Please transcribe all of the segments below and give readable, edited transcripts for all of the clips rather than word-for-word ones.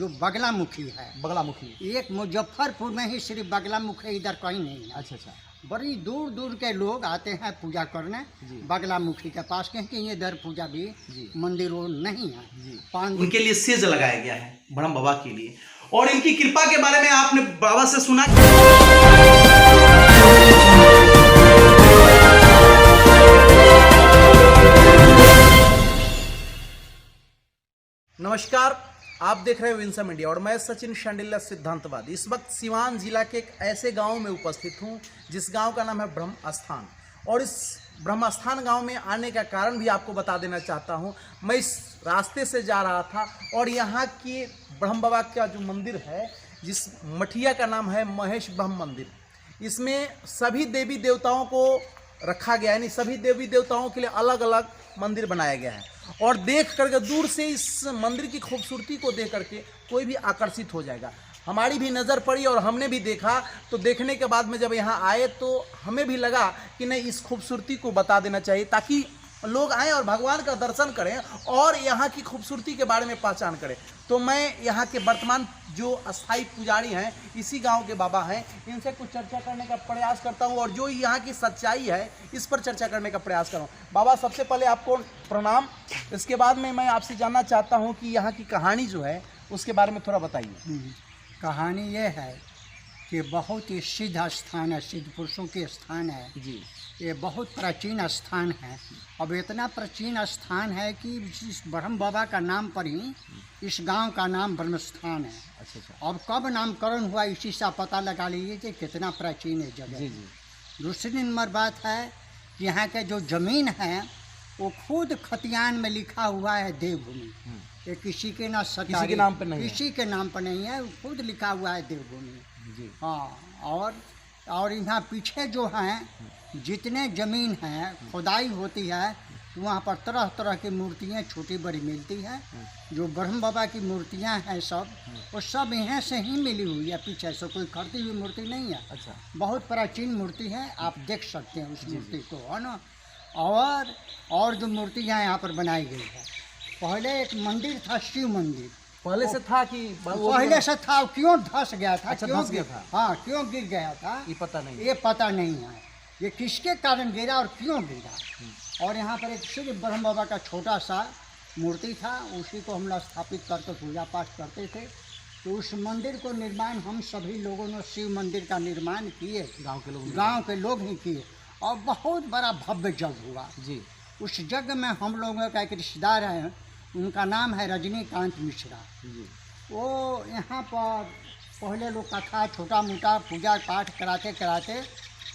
जो बगलामुखी है, बगलामुखी। एक मुजफ्फरपुर में ही सिर्फ बगलामुखी, इधर कहीं नहीं है। अच्छा अच्छा बड़ी दूर दूर के लोग आते हैं पूजा करने बगलामुखी के पास, क्योंकि इधर पूजा भी मंदिर वो नहीं है। उनके लिए सेज लगाया गया है ब्रह्म बाबा के लिए। और इनकी कृपा के बारे में आपने बाबा से सुना? नमस्कार, आप देख रहे हो विंसम मीडिया और मैं सचिन शांडिल्य सिद्धांतवादी। इस वक्त सिवान जिला के एक ऐसे गांव में उपस्थित हूं जिस गांव का नाम है ब्रह्म स्थान। और इस ब्रह्म स्थान गांव में आने का कारण भी आपको बता देना चाहता हूं। मैं इस रास्ते से जा रहा था और यहाँ के ब्रह्म बाबा का जो मंदिर है, जिस मठिया का नाम है महेश ब्रह्म मंदिर, इसमें सभी देवी देवताओं को रखा गया है, यानी सभी देवी देवताओं के लिए अलग अलग मंदिर बनाया गया है। और देख करके दूर से इस मंदिर की खूबसूरती को देख करके कोई भी आकर्षित हो जाएगा। हमारी भी नज़र पड़ी और हमने भी देखा। तो देखने के बाद में जब यहाँ आए तो हमें भी लगा कि नहीं, इस खूबसूरती को बता देना चाहिए ताकि लोग आएँ और भगवान का दर्शन करें और यहाँ की खूबसूरती के बारे में पहचान करें। तो मैं यहाँ के वर्तमान जो अस्थाई पुजारी हैं, इसी गांव के बाबा हैं, इनसे कुछ चर्चा करने का प्रयास करता हूँ और जो यहाँ की सच्चाई है इस पर चर्चा करने का प्रयास करूँ। बाबा, सबसे पहले आपको प्रणाम। इसके बाद में मैं आपसे जानना चाहता हूँ कि यहाँ की कहानी जो है उसके बारे में थोड़ा बताइए। कहानी ये है कि बहुत ही सिद्ध स्थान है, सिद्ध पुरुषों के स्थान है जी। ये बहुत प्राचीन स्थान है। अब इतना प्राचीन स्थान है कि इस ब्रह्म बाबा का नाम पर ही इस गांव का नाम ब्रह्म स्थान है। अच्छा अच्छा। अब कब नामकरण हुआ इसी से पता लगा लीजिए कि कितना प्राचीन है जगह। जी जी। दूसरी नंबर बात है कि यहाँ के जो जमीन है वो खुद खतियान में लिखा हुआ है देवभूमि। ये किसी के ना सरकारी, किसी के नाम पर नहीं है। किसी के नाम पर नहीं है, खुद लिखा हुआ है देवभूमि जी। हाँ। और यहाँ पीछे जो हैं जितने ज़मीन हैं खुदाई होती है तो वहाँ पर तरह तरह की मूर्तियाँ छोटी बड़ी मिलती हैं। जो ब्रह्म बाबा की मूर्तियाँ हैं सब, वो सब यहाँ से ही मिली हुई है, पीछे से कोई खरीदी हुई मूर्ति नहीं है। अच्छा। बहुत प्राचीन मूर्ति है, आप देख सकते हैं उस मूर्ति को, है ना। और जो मूर्तियाँ यहाँ पर बनाई गई है, पहले एक मंदिर था, शिव मंदिर। पहले से था कि पहले से था, क्यों धस गया था? अच्छा, क्यों धस गया था? हाँ, क्यों गिर गया था ये पता नहीं। ये पता नहीं है, ये किसके कारण गिरा और क्यों गिरा। और यहाँ पर एक सिर्फ ब्रह्म बाबा का छोटा सा मूर्ति था, उसी को हम लोग स्थापित करके पूजा पाठ करते थे। तो उस मंदिर को निर्माण हम सभी लोगों ने, शिव मंदिर का निर्माण किए, गाँव के लोग ही किए। और बहुत बड़ा भव्य यज्ञ हुआ जी। उस यज्ञ में हम लोगों का एक रिश्तेदार है, उनका नाम है रजनीकांत मिश्रा जी। वो यहाँ पर पहले लोग कथा छोटा मोटा पूजा पाठ कराते कराते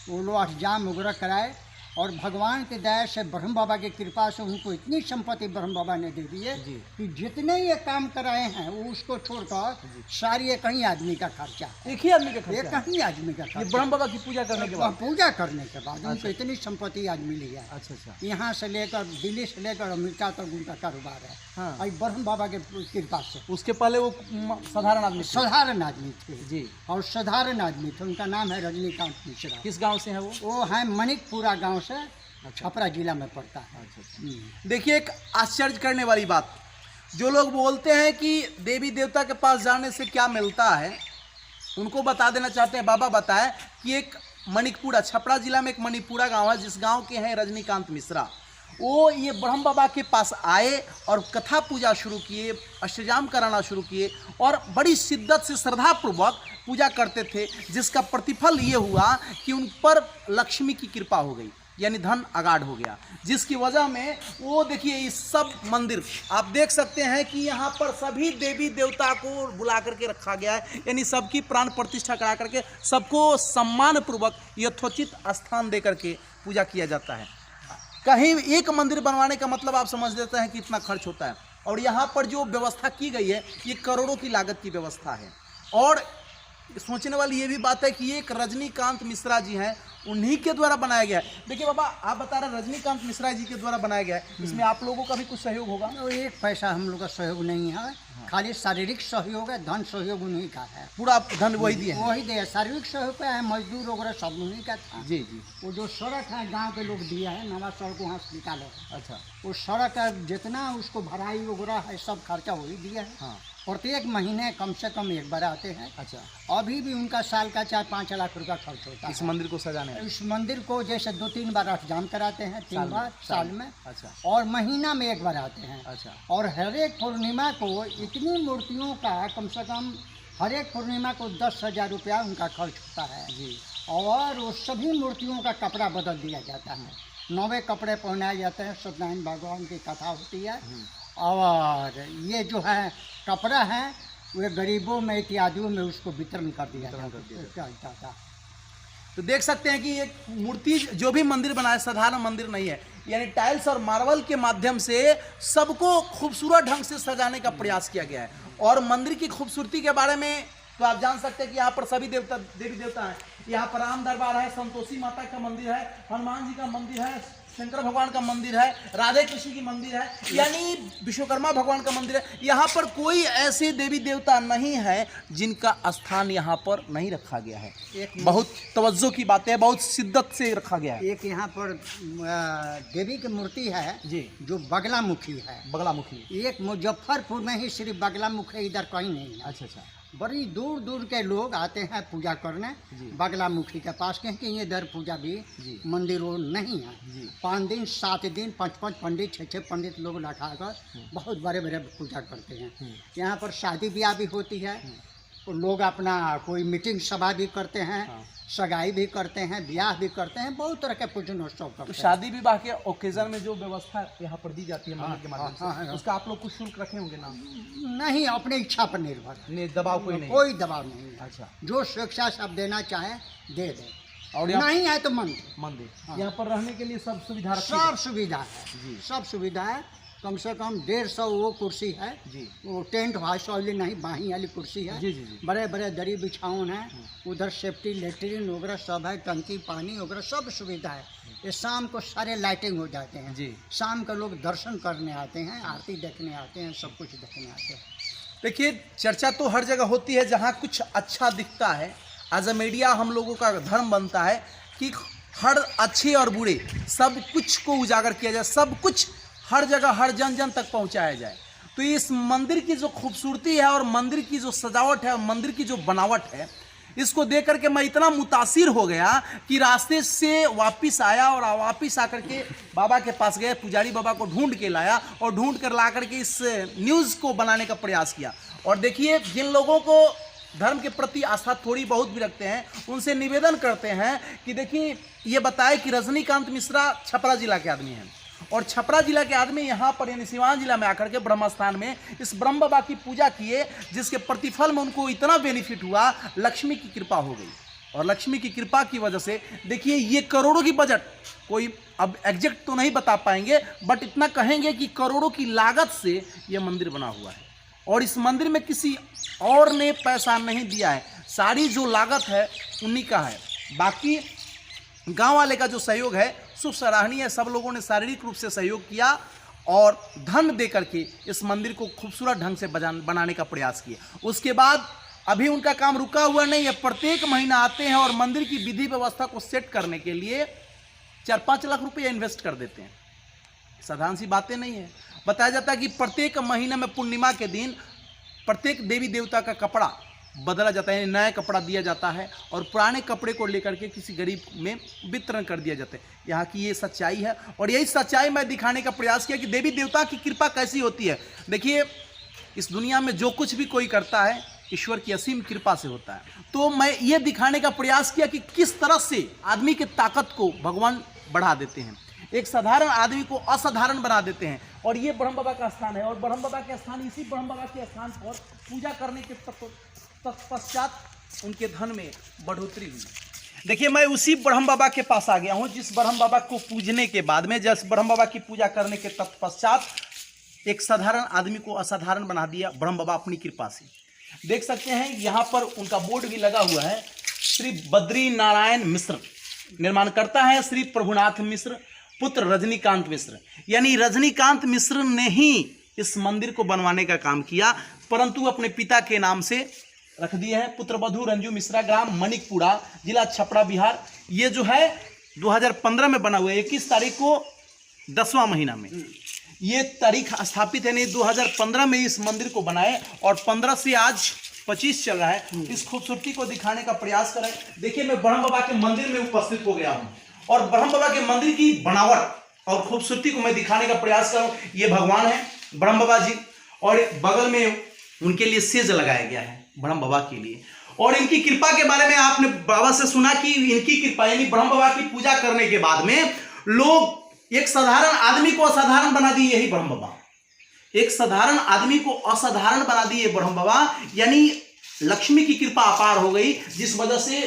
वो लोग अष्टजाम वगैरह कराए और भगवान की दया से ब्रह्म बाबा की कृपा से उनको इतनी संपत्ति ब्रह्म बाबा ने दे दी है कि जितने ये काम कराए हैं वो उसको छोड़कर सारी एक ही आदमी का खर्चा, एक ही आदमी का खर्चा, एक ही आदमी का खर्चा। ब्रह्म बाबा की पूजा करने के बाद उनको इतनी संपत्ति आज मिली है। अच्छा अच्छा। यहाँ से लेकर दिल्ली से लेकर अमेरिका तक उनका कारोबार है। हाँ। ब्रह्म बाबा के कृपा से। उसके पहले वो साधारण आदमी थे जी। और साधारण आदमी थे। उनका नाम है रजनीकांत मिश्रा। किस गांव से है वो है मणिकपुरा गांव से, छपरा जिला में पड़ता है। अच्छा। देखिए, एक आश्चर्य करने वाली बात, जो लोग बोलते हैं कि देवी देवता के पास जाने से क्या मिलता है, उनको बता देना चाहते हैं। बाबा बताएं कि एक मणिकपुरा, छपरा जिला में एक मणिकपुरा गांव है, जिस गांव के हैं रजनीकांत मिश्रा। वो ये ब्रह्म बाबा के पास आए और कथा पूजा शुरू किए, अष्टजाम कराना शुरू किए और बड़ी शिद्दत से श्रद्धापूर्वक पूजा करते थे, जिसका प्रतिफल ये हुआ कि उन पर लक्ष्मी की कृपा हो गई, यानी धन अगाढ़ हो गया, जिसकी वजह में वो देखिए इस सब मंदिर आप देख सकते हैं कि यहाँ पर सभी देवी देवता को बुला करके रखा गया है, यानी सबकी प्राण प्रतिष्ठा करा करके सबको सम्मान पूर्वक यथोचित स्थान दे करके पूजा किया जाता है। कहीं एक मंदिर बनवाने का मतलब आप समझ लेते हैं कि इतना खर्च होता है। और यहाँ पर जो व्यवस्था की गई है ये करोड़ों की लागत की व्यवस्था है। और सोचने वाली ये भी बात है कि एक रजनीकांत मिश्रा जी हैं, उन्हीं के द्वारा बनाया गया है। देखिए बाबा, आप बता रहे रजनीकांत मिश्रा जी के द्वारा बनाया गया है, इसमें आप लोगों का भी कुछ सहयोग होगा? एक पैसा हम लोग का सहयोग नहीं है। खाली शारीरिक सहयोग है, धन सहयोग उन्हीं का है। पूरा धन वही दिया है? वही दिया। शारीरिक सहयोग है, मजदूर वगैरह सब उन्हीं का था। जी जी। वो जो सड़क है गांव के लोग दिया है, नवा सड़क वहाँ से निकाले। अच्छा। वो सड़क है जितना उसको भराई वगैरह है सब खर्चा वही दिया है। हाँ। प्रत्येक महीने कम से कम एक बार आते हैं। अच्छा, अभी भी उनका साल का 4-5 लाख रुपया खर्च होता इस है मंदिर को सजाने में? इस मंदिर को। जैसे 2-3 बार अष्टजाम कराते हैं, 3 बार साल में, अच्छा और महीना में एक बार आते हैं। अच्छा, और हर एक पूर्णिमा को इतनी मूर्तियों का कम से कम हर एक पूर्णिमा को 10,000 रुपया उनका खर्च होता है जी। और वो सभी मूर्तियों का कपड़ा बदल दिया जाता है, नवे कपड़े पहनाए जाते हैं। सत्यनारायण भगवान की कथा होती है और ये जो है कपड़ा है वे गरीबों में इत्यादियों में उसको वितरण कर दिया जाता है। तो देख सकते हैं कि ये मूर्ति जो भी मंदिर बनाए साधारण मंदिर नहीं है, यानी टाइल्स और मार्बल के माध्यम से सबको खूबसूरत ढंग से सजाने का प्रयास किया गया है। और मंदिर की खूबसूरती के बारे में तो आप जान सकते हैं कि यहाँ पर सभी देवी देवता हैं। यहाँ पर राम दरबार है, संतोषी माता का मंदिर है, हनुमान जी का मंदिर है, शंकर भगवान का मंदिर है, राधे कृष्ण की मंदिर है, यानी विश्वकर्मा भगवान का मंदिर है। यहाँ पर कोई ऐसे देवी देवता नहीं है जिनका स्थान यहाँ पर नहीं रखा गया है। एक बहुत तवज्जो की बात है, बहुत शिद्दत से रखा गया है। एक यहाँ पर देवी की मूर्ति है जी, जो बगलामुखी है। बगलामुखी, एक मुजफ्फरपुर में ही सिर्फ बगलामुखी, इधर कहीं नहीं है। अच्छा अच्छा, बड़ी दूर दूर के लोग आते हैं पूजा करने जी। बगलामुखी के पास, क्योंकि ये इधर पूजा भी जी। मंदिरों नहीं है। जी। 5 दिन 7 दिन 5 पंडित 6 पंडित लोग लगाकर बहुत बड़े बड़े पूजा करते हैं। यहाँ पर शादी ब्याह भी होती है, लोग अपना कोई मीटिंग सभा भी करते हैं, सगाई भी करते हैं, ब्याह भी करते हैं, बहुत तरह के पूजन उत्सव करते तो हैं। शादी विवाह के ओकेजन में जो व्यवस्था यहाँ पर दी जाती है मंदिर के माध्यम से, उसका आप लोग कुछ शुल्क रखे होंगे ना? नहीं, अपने इच्छा पर निर्भर, दबाव कोई नहीं? कोई दबाव नहीं है। अच्छा, जो स्वेच्छा सब देना चाहे दे दे, और नहीं है तो मंदिर यहाँ पर रहने के लिए सब सुविधा रखी है? सब सुविधा है जी। सब सुविधा है। कम से कम 150 वो कुर्सी है जी, वो टेंट हाउस वाली नहीं, बाही वाली कुर्सी है। जी जी जी, बड़े बड़े दरी बिछावन है, उधर सेफ्टी लेटरिन वगैरह सब है, टंकी पानी वगैरह सब सुविधा है। ये शाम को सारे लाइटिंग हो जाते हैं जी। शाम को लोग दर्शन करने आते हैं, आरती देखने आते हैं, सब कुछ देखने आते हैं। देखिए चर्चा तो हर जगह होती है जहाँ कुछ अच्छा दिखता है। एज अ मीडिया हम लोगों का धर्म बनता है कि हर अच्छे और बुरे सब कुछ को उजागर किया जाए, सब कुछ हर जगह हर जन जन तक पहुंचाया जाए। तो इस मंदिर की जो खूबसूरती है और मंदिर की जो सजावट है और मंदिर की जो बनावट है, इसको देख करके मैं इतना मुतासिर हो गया कि रास्ते से वापस आया और वापस आकर के बाबा के पास गए, पुजारी बाबा को ढूंढ के लाया और ढूंढ कर ला करके इस न्यूज़ को बनाने का प्रयास किया। और देखिए, जिन लोगों को धर्म के प्रति आस्था थोड़ी बहुत भी रखते हैं, उनसे निवेदन करते हैं कि देखिए ये बताए कि रजनीकांत मिश्रा छपरा जिला के आदमी हैं और छपरा जिला के आदमी यहाँ पर यानी सिवान जिला में आकर के ब्रह्म स्थान में इस ब्रह्म बाबा की पूजा किए, जिसके प्रतिफल में उनको इतना बेनिफिट हुआ, लक्ष्मी की कृपा हो गई। और लक्ष्मी की कृपा की वजह से देखिए ये करोड़ों की बजट, कोई अब एग्जैक्ट तो नहीं बता पाएंगे, बट इतना कहेंगे कि करोड़ों की लागत से ये मंदिर बना हुआ है। और इस मंदिर में किसी और ने पैसा नहीं दिया है, सारी जो लागत है उन्हीं का है। बाकी गांव वाले का जो सहयोग है शुभ सराहनीय है। सब लोगों ने शारीरिक रूप से सहयोग किया और धन दे करके इस मंदिर को खूबसूरत ढंग से बनाने का प्रयास किया। उसके बाद अभी उनका काम रुका हुआ नहीं है, प्रत्येक महीना आते हैं और मंदिर की विधि व्यवस्था को सेट करने के लिए 4-5 लाख रुपये इन्वेस्ट कर देते हैं। साधारण सी बातें नहीं है। बताया जाता है कि प्रत्येक महीने में पूर्णिमा के दिन प्रत्येक देवी देवता का कपड़ा बदला जाता है, नया कपड़ा दिया जाता है और पुराने कपड़े को लेकर के किसी गरीब में वितरण कर दिया जाता है। यहाँ की ये सच्चाई है और यही सच्चाई मैं दिखाने का प्रयास किया कि देवी देवता की कृपा कैसी होती है। देखिए, इस दुनिया में जो कुछ भी कोई करता है ईश्वर की असीम कृपा से होता है। तो मैं ये दिखाने का प्रयास किया कि किस तरह से आदमी की ताकत को भगवान बढ़ा देते हैं, एक साधारण आदमी को असाधारण बना देते हैं। और ये ब्रह्म बाबा का स्थान है और ब्रह्म बाबा के स्थान, इसी ब्रह्म बाबा के स्थान पर पूजा करने के तत्पश्चात उनके धन में बढ़ोतरी हुई। देखिए, मैं उसी ब्रह्म बाबा के पास आ गया हूँ जिस ब्रह्म बाबा को पूजने के बाद में, जिस ब्रह्म बाबा की पूजा करने के तत्पश्चात एक साधारण आदमी को असाधारण बना दिया ब्रह्म बाबा अपनी कृपा से। देख सकते हैं यहाँ पर उनका बोर्ड भी लगा हुआ है, श्री बद्री नारायण मिश्र, निर्माणकर्ता है श्री प्रभुनाथ मिश्र, पुत्र रजनीकांत मिश्र। यानी रजनीकांत मिश्र ने ही इस मंदिर को बनवाने का काम किया, परंतु अपने पिता के नाम से रख दिए हैं। पुत्र वधू रंजू मिश्रा, ग्राम मणिकपुरा, जिला छपरा, बिहार। ये जो है 2015 में बना हुआ है, 21 तारीख को 10वां महीना में। ये तारीख स्थापित है नहीं 2015 में इस मंदिर को बनाए और 15 से आज 25 चल रहा है। इस खूबसूरती को दिखाने का प्रयास करें। देखिए मैं ब्रह्म बाबा के मंदिर में उपस्थित हो गया हूँ और ब्रह्म बाबा के मंदिर की बनावट और खूबसूरती को मैं दिखाने का प्रयास कर रहा हूँ। ये भगवान है ब्रह्म बाबा जी और बगल में उनके लिए सेज लगाया गया है ब्रह्म बाबा के लिए। और इनकी कृपा के बारे में आपने बाबा से सुना कि इनकी कृपा यानी ब्रह्म बाबा की पूजा करने के बाद में लोग एक साधारण आदमी को असाधारण बना दिए। यही ब्रह्म बाबा एक साधारण आदमी को असाधारण बना दिए ब्रह्म बाबा, यानी लक्ष्मी की कृपा अपार हो गई, जिस वजह से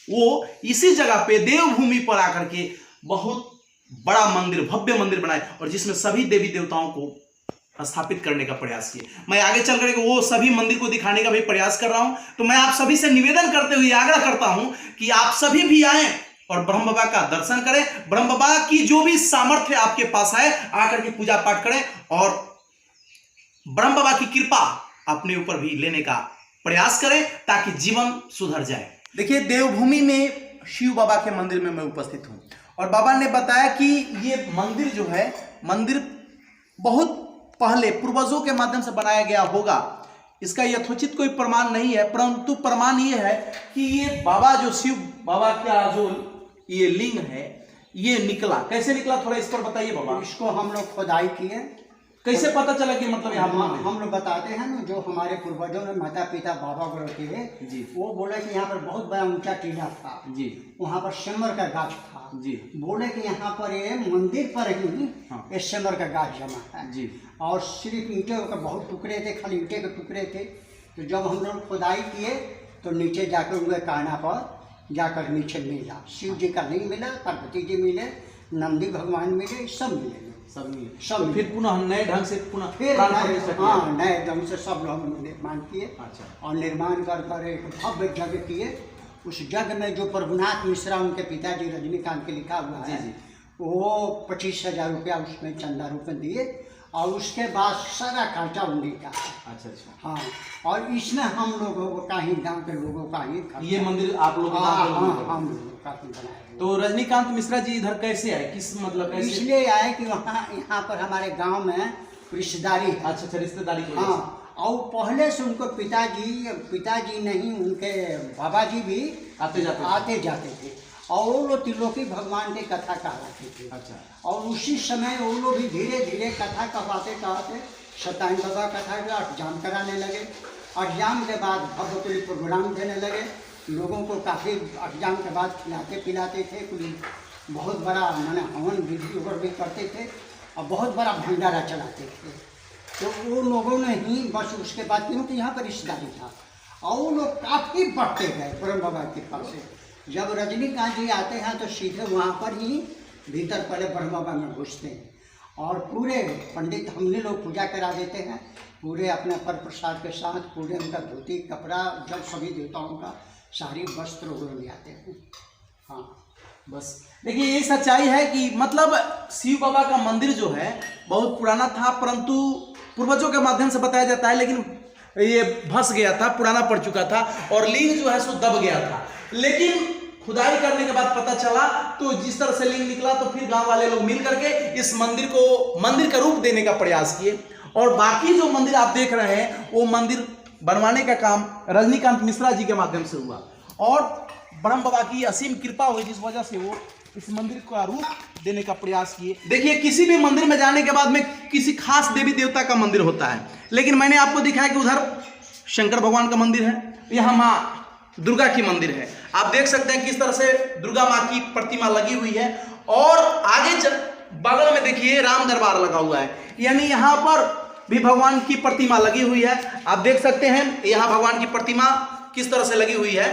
वो इसी जगह पे देवभूमि पर आकर के बहुत बड़ा मंदिर भव्य मंदिर बनाए और जिसमें सभी देवी देवताओं को स्थापित करने का प्रयास किए। मैं आगे चल करके वो सभी मंदिर को दिखाने का भी प्रयास कर रहा हूं। तो मैं आप सभी से निवेदन करते हुए आग्रह करता हूं कि आप सभी भी आएं और ब्रह्म बाबा का दर्शन करें। ब्रह्म बाबा की जो भी सामर्थ्य आपके पास है आकर के पूजा पाठ करें और ब्रह्म बाबा की कृपा अपने ऊपर भी लेने का प्रयास करें ताकि जीवन सुधर जाए। देखिए देवभूमि में शिव बाबा के मंदिर में मैं उपस्थित हूं और बाबा ने बताया कि ये मंदिर जो है मंदिर बहुत पहले पूर्वजों के माध्यम से बनाया गया होगा। इसका यथोचित कोई प्रमाण नहीं है, परंतु प्रमाण ये है कि ये बाबा जो शिव बाबा का जो ये लिंग है ये निकला कैसे निकला, थोड़ा इस पर बताइए बाबा। इसको हम लोग खुदाई किए। कैसे पता चला कि मतलब यहाँ हम लोग बताते हैं ना, जो हमारे पूर्वजों ने माता पिता बाबा गुरु थे जी, वो बोले कि यहाँ पर बहुत बड़ा ऊंचा टीला था जी, वहाँ पर सेमर का गाछ था जी, बोले कि यहाँ पर ये मंदिर पर ही हाँ, ये सेमर का गाछ जमा है जी, और सिर्फ ईंटे के बहुत टुकड़े थे, खाली ईंटे के टुकड़े थे। तो जब हम लोग खुदाई किए तो नीचे जाकर उनके कहना पर जाकर नीचे मिला, शिव जी का लिंग मिला, पार्वती जी मिले, नंदी भगवान मिले, सब मिले, सब फिर पुनः नए ढंग से फिर हाँ नए ढंग से सब लोग निर्माण किए। अच्छा। और निर्माण कर कर एक भव्य यज्ञ किए। उस यज्ञ में जो प्रभुनाथ मिश्रा उनके पिताजी रजनीकांत के लिखा हुआ है जी, वो 25,000 रुपया उसमें चंदा रूप में दिए और उसके बाद सारा खर्चा उन्हीं का। अच्छा अच्छा, हाँ, और इसमें हम लोगों का ही गाँव के लोगों का ही ये मंदिर आप लोग हम लोगों का बनाया। तो रजनीकांत मिश्रा जी इधर कैसे आए, किस मतलब कैसे? इसलिए आए कि वहाँ यहाँ पर हमारे गांव में रिश्तेदारी है। अच्छा, रिश्तेदारी की हाँ, और पहले से उनको पिताजी नहीं उनके बाबा जी भी आते जाते थे और वो लोग त्रिलोकी भगवान की कथा कहलाते थे। अच्छा। और उसी समय वो लोग भी धीरे धीरे कथा कहते सत्यान बाबा कथा का अष्टजाम कराने लगे। अष्टजाम के बाद भव्य प्रोग्राम देने लगे, लोगों को काफ़ी अष्टजाम के बाद खिलाते पिलाते थे। कुछ बहुत बड़ा माने हवन विधि भी करते थे और बहुत बड़ा भंडारा चलाते थे। तो वो लोगों ने ही बस उसके बाद क्योंकि यहाँ पर रिश्तेदारी था और वो लोग काफ़ी बढ़ते गए ब्रह्म बाबा के पास से। जब रजनीकांत जी आते हैं तो सीधे वहाँ पर ही भीतर पहले ब्रह्म बाबा में घुसते हैं और पूरे पंडित हमने लोग पूजा करा देते हैं, पूरे अपने पर प्रसाद के साथ पूरे उनका धोती कपड़ा जब सभी देवताओं का सारी वस्त्र वगैरह ले आते हैं। हाँ बस देखिए ये सच्चाई है कि मतलब शिव बाबा का मंदिर जो है बहुत पुराना था, परंतु पूर्वजों के माध्यम से बताया जाता है लेकिन ये धंस गया था, पुराना पड़ चुका था और लिंग जो है सो दब गया था। लेकिन खुदाई करने के बाद पता चला तो जिस तरह से लिंग निकला तो फिर गांव वाले लोग मिल करके इस मंदिर को मंदिर का रूप देने का प्रयास किए और बाकी जो मंदिर आप देख रहे हैं वो मंदिर बनवाने का काम रजनीकांत मिश्रा जी के माध्यम से हुआ और ब्रह्म बाबा की असीम कृपा हुई जिस वजह से वो इस मंदिर का रूप देने का प्रयास किए। देखिए किसी भी मंदिर में जाने के बाद में किसी खास देवी देवता का मंदिर होता है, लेकिन मैंने आपको दिखाया कि उधर शंकर भगवान का मंदिर है, यहाँ माँ दुर्गा की मंदिर है। आप देख सकते हैं किस तरह से दुर्गा माँ की प्रतिमा लगी हुई है और आगे बगल में देखिए राम दरबार लगा हुआ है, यानी यहाँ पर भी भगवान की प्रतिमा लगी हुई है। आप देख सकते हैं यहाँ भगवान की प्रतिमा किस तरह से लगी हुई है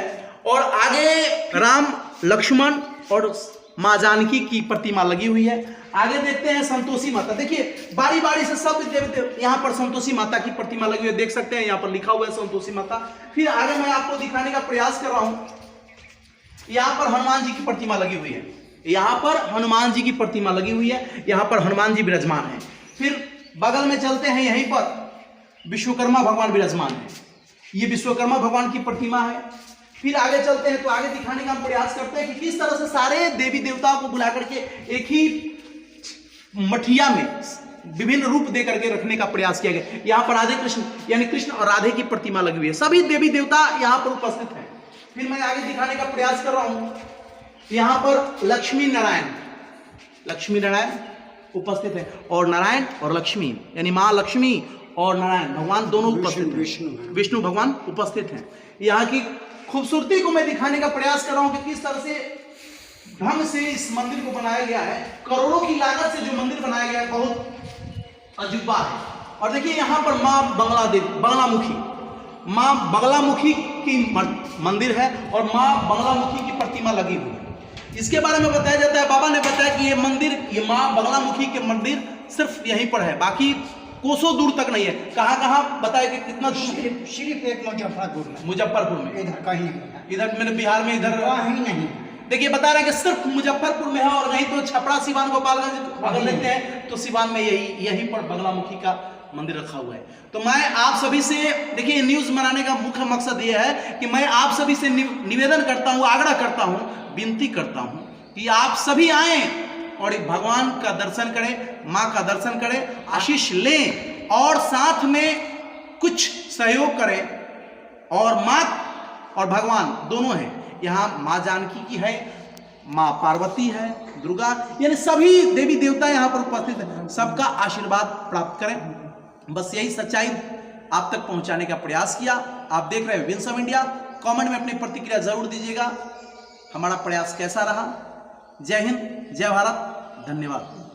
और आगे राम लक्ष्मण और माँ जानकी की प्रतिमा लगी हुई है। आगे देखते हैं संतोषी माता, देखिए बारी बारी से सब देवते यहाँ पर संतोषी माता की प्रतिमा लगी हुई है, देख सकते हैं यहाँ पर लिखा हुआ है संतोषी माता। फिर आगे मैं आपको दिखाने का प्रयास कर रहा हूँ, यहाँ पर हनुमान जी की प्रतिमा लगी हुई है, यहाँ पर हनुमान जी की प्रतिमा लगी हुई है, यहाँ पर हनुमान जी विराजमान है। फिर बगल में चलते हैं, यहीं पर विश्वकर्मा भगवान विराजमान है, ये विश्वकर्मा भगवान की प्रतिमा है। फिर आगे चलते हैं तो आगे दिखाने का हम प्रयास करते हैं कि किस तरह से सारे देवी देवताओं को बुला करके एक ही मठिया में विभिन्न रूप दे करके रखने का प्रयास किया गया। यहाँ पर राधे कृष्ण यानी कृष्ण और राधे की प्रतिमा लगी हुई है, सभी देवी देवता यहाँ पर उपस्थित हैं। फिर मैं आगे दिखाने का प्रयास कर रहा हूं, यहाँ पर लक्ष्मी नारायण उपस्थित है, और नारायण और लक्ष्मी यानी माँ लक्ष्मी और नारायण भगवान दोनों उपस्थित हैं, विष्णु भगवान उपस्थित हैं। यहाँ की खूबसूरती को मैं दिखाने का प्रयास कर रहा हूं कि किस तरह से ढंग से इस मंदिर को बनाया गया है। करोड़ों की लागत से जो मंदिर बनाया गया है बहुत अजूबा है। और देखिए यहाँ पर माँ बगलामुखी की मंदिर है और माँ बगलामुखी की प्रतिमा लगी हुई है। इसके बारे में बताया जाता है, बाबा ने बताया कि ये माँ बगलामुखी के मंदिर सिर्फ यहीं पर है, बाकी कोसों दूर तक नहीं है। कहाँ बताया कि कितना दूर? सिर्फ एक मुजफ्फरपुर में, इधर कहीं नहीं, इधर मैंने बिहार में इधर कहीं नहीं। देखिए बता रहे हैं कि सिर्फ मुजफ्फरपुर में है, और नहीं तो छपरा, सिवान, गोपालगंज अगर लेते हैं तो सिवान में यहीं पर बगलामुखी का मंदिर रखा हुआ है। तो मैं आप सभी से, देखिए न्यूज बनाने का मुख्य मकसद यह है कि मैं आप सभी से निवेदन करता हूं, आग्रह करता हूं, विनती करता हूं कि आप सभी आए और एक भगवान का दर्शन करें, माँ का दर्शन करें, आशीष लें और साथ में कुछ सहयोग करें। और माँ और भगवान दोनों हैं, यहाँ माँ जानकी की है, माँ पार्वती है, दुर्गा, यानी सभी देवी देवता यहाँ पर उपस्थित हैं। सबका आशीर्वाद प्राप्त करें, बस यही सच्चाई आप तक पहुंचाने का प्रयास किया। आप देख रहे हैं विंस ऑफ इंडिया। कमेंट में अपनी प्रतिक्रिया जरूर दीजिएगा, हमारा प्रयास कैसा रहा। जय हिंद, जय भारत, धन्यवाद।